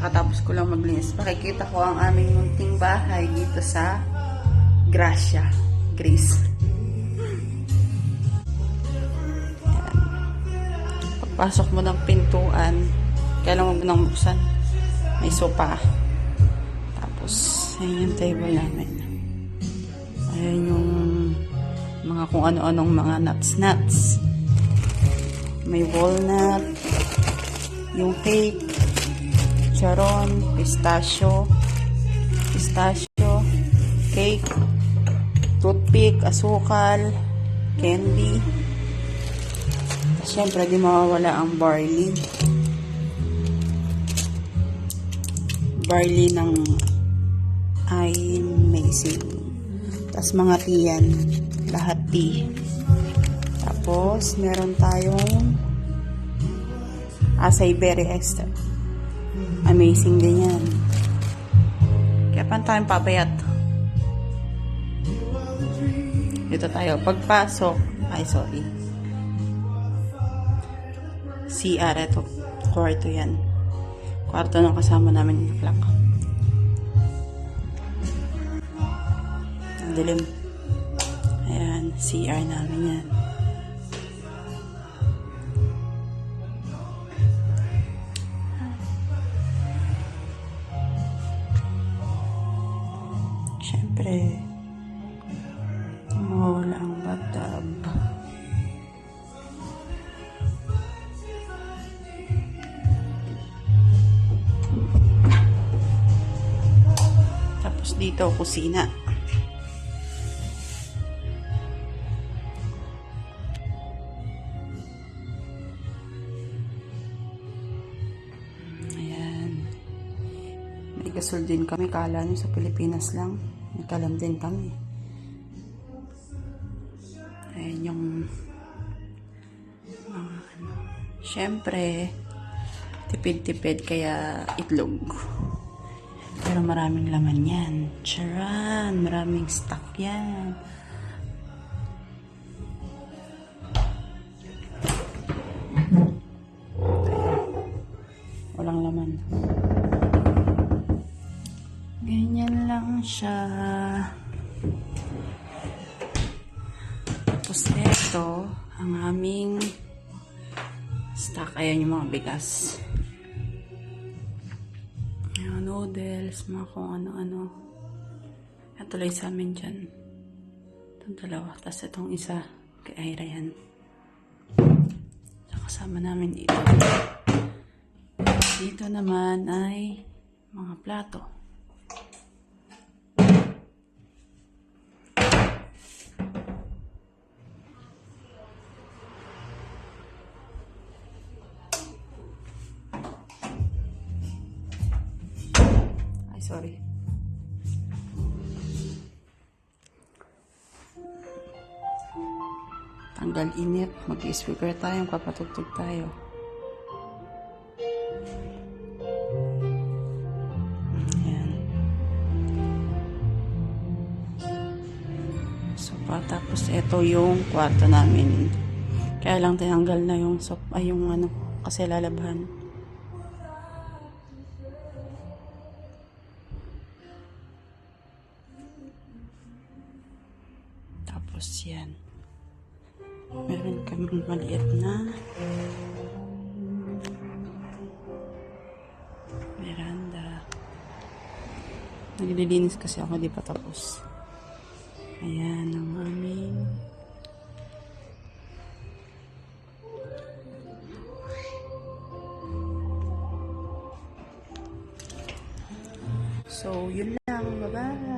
kakatapos ko lang maglinis. Pakikita ko ang aming munting bahay dito sa Gracia, Grace. Pagpasok mo ng pintuan, kailangan mo nang buksan. May sopa. Tapos, ayan yung table namin. Ayan yung mga kung ano-anong mga nuts. May walnut, yung cake, charon, pistachio, cake, toothpick, asukal, candy. Siyempre, di mawawala ang barley. Barley ng amazing. Tapos mga tiyan, lahat tea. Tapos, meron tayong acai berry extra. Amazing din yan. Kaya paano tayong papayat? Dito tayo. Pagpasok, CR, ito. Kwarto yan. Kwarto ng kasama namin yung plak. Ang dilim. Ayan, CR namin yan. Siyempre, mawala ang bathtub. Tapos dito, kusina. Ayan. May gasol din kami. Kala nyo sa Pilipinas lang. Nagkalam din kami. Ayan yung syempre tipid-tipid kaya itlog. Pero maraming laman yan. Charan! Maraming stock yan. Walang laman. Ganyan lang siya. Tapos ito, ang aming stock. Ayan yung mga bigas. Yung noodles, mga kung ano-ano. Yan tuloy sa amin dyan. Itong dalawa. Tapos itong isa, kay Ira yan. Kasama namin dito. Dito naman ay mga plato. Sorry. Tanggal init. Mag-speaker tayo. Kapatugtog tayo. Ayan. So, tapos ito yung kwarto namin. Kaya lang tinanggal na yung yung ano, kasi lalabhan. Tapos yan. Meron kaming maliit na veranda. Naglilinis kasi ako, di pa tapos. Ayan ang aming so, yun lang. Bye-bye.